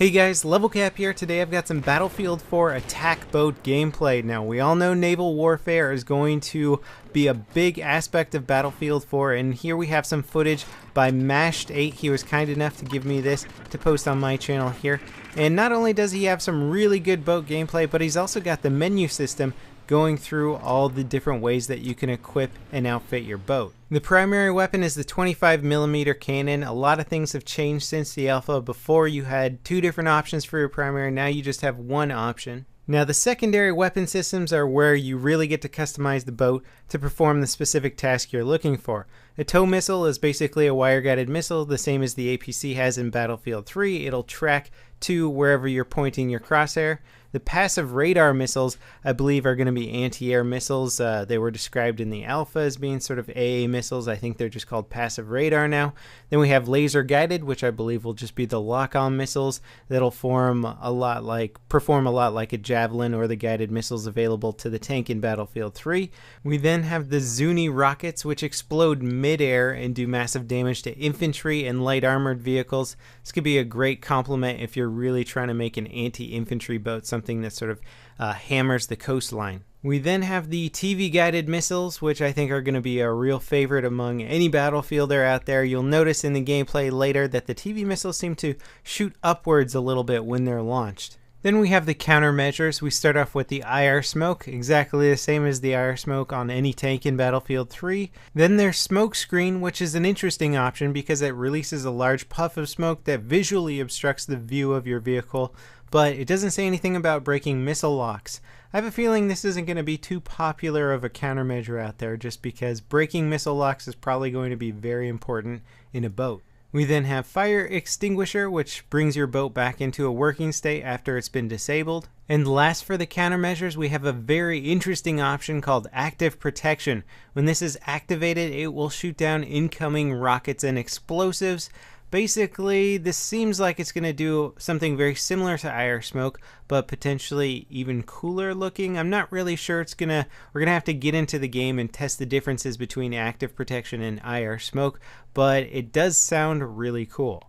Hey guys, Level Cap here. Today I've got some Battlefield 4 attack boat gameplay. Now we all know naval warfare is going to be a big aspect of Battlefield 4, and here we have some footage by Mashed8. He was kind enough to give me this to post on my channel here. And not only does he have some really good boat gameplay, but he's also got the menu system going through all the different ways that you can equip and outfit your boat. The primary weapon is the 25mm cannon. A lot of things have changed since the alpha. Before you had two different options for your primary, now you just have one option. Now the secondary weapon systems are where you really get to customize the boat to perform the specific task you're looking for. A tow missile is basically a wire-guided missile, the same as the APC has in Battlefield 3. It'll track to wherever you're pointing your crosshair. The passive radar missiles, I believe, are going to be anti-air missiles. They were described in the alpha as being sort of AA missiles. I think they're just called passive radar now. Then we have laser guided, which I believe will just be the lock-on missiles that'll perform a lot like a Javelin or the guided missiles available to the tank in Battlefield 3. We then have the Zuni rockets, which explode mid-air and do massive damage to infantry and light armored vehicles. This could be a great complement if you're really trying to make an anti-infantry boat something that sort of hammers the coastline. We then have the TV guided missiles, which I think are going to be a real favorite among any battlefielder out there. You'll notice in the gameplay later that the TV missiles seem to shoot upwards a little bit when they're launched. Then we have the countermeasures. We start off with the IR smoke, exactly the same as the IR smoke on any tank in Battlefield 3. Then there's smoke screen, which is an interesting option because it releases a large puff of smoke that visually obstructs the view of your vehicle, but it doesn't say anything about breaking missile locks. I have a feeling this isn't going to be too popular of a countermeasure out there just because breaking missile locks is probably going to be very important in a boat. We then have fire extinguisher, which brings your boat back into a working state after it's been disabled. And last for the countermeasures, we have a very interesting option called active protection. When this is activated, it will shoot down incoming rockets and explosives. Basically, this seems like it's going to do something very similar to IR smoke, but potentially even cooler looking. I'm not really sure. We're going to have to get into the game and test the differences between active protection and IR smoke, but it does sound really cool.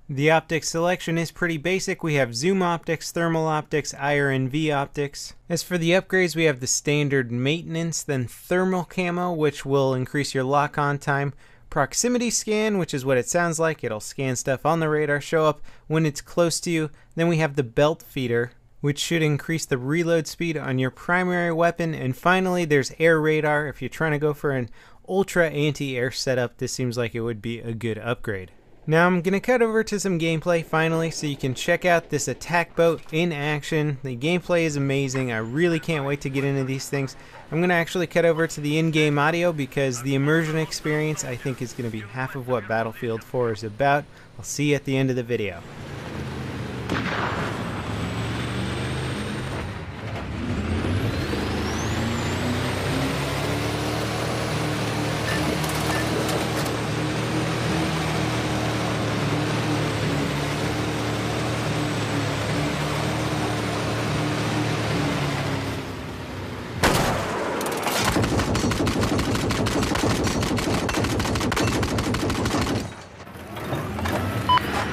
The optics selection is pretty basic. We have zoom optics, thermal optics, IR and V optics. As for the upgrades, we have the standard maintenance, then thermal camo, which will increase your lock-on time. Proximity scan, which is what it sounds like. It'll scan stuff on the radar, show up when it's close to you. Then we have the belt feeder, which should increase the reload speed on your primary weapon. And finally, there's air radar. If you're trying to go for an ultra anti-air setup, this seems like it would be a good upgrade. Now I'm going to cut over to some gameplay finally so you can check out this attack boat in action. The gameplay is amazing. I really can't wait to get into these things. I'm going to actually cut over to the in-game audio because the immersion experience I think is going to be half of what Battlefield 4 is about. I'll see you at the end of the video.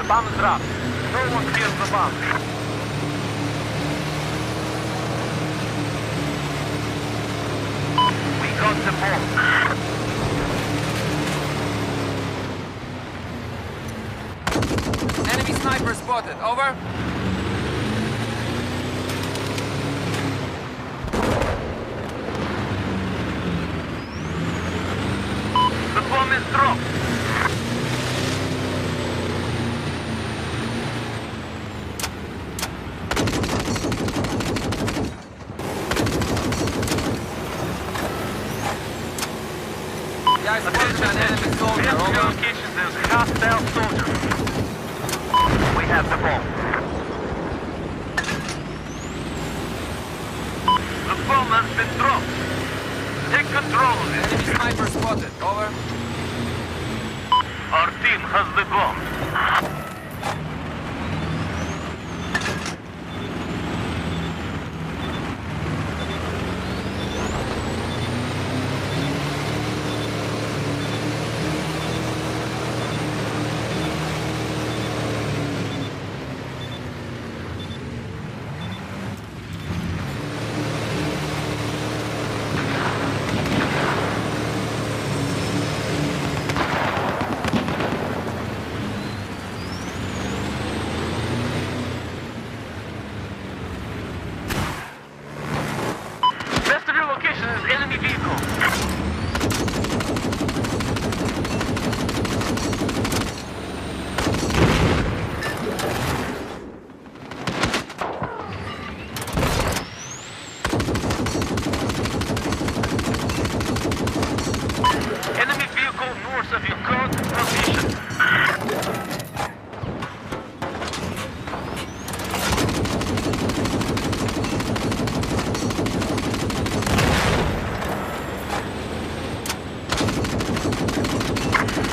Bomb is dropped. No one steals the bomb. We got the bomb. Enemy sniper spotted. Over. The bomb is dropped. Attention, enemy soldier, over. Location, there's hostile soldier. We have the bomb. The bomb has been dropped. Take control of it. Enemy sniper spotted, over. Our team has the bomb.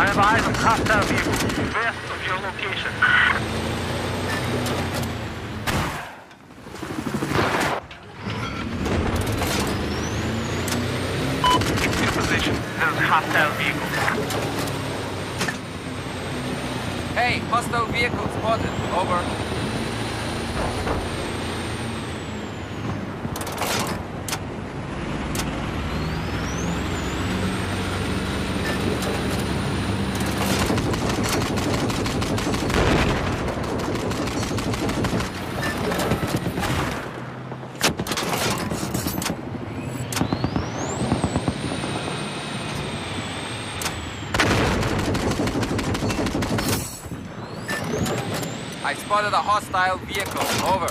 I have eyes on hostile vehicles west of your location. Keep to your position. There's hostile vehicles. Hey, hostile vehicle spotted. Over. I spotted a hostile vehicle. Over.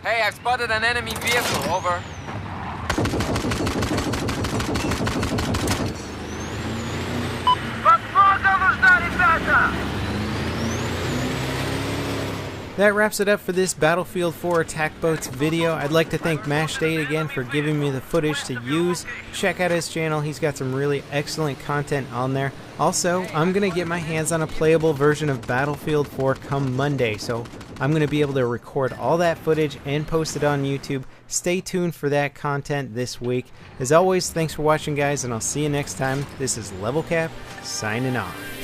Hey, I've spotted an enemy vehicle. Over. That wraps it up for this Battlefield 4 Attack Boats video. I'd like to thank Mashed8 again for giving me the footage to use. Check out his channel, he's got some really excellent content on there. Also, I'm going to get my hands on a playable version of Battlefield 4 come Monday, so I'm going to be able to record all that footage and post it on YouTube. Stay tuned for that content this week. As always, thanks for watching guys, and I'll see you next time. This is Level Cap, signing off.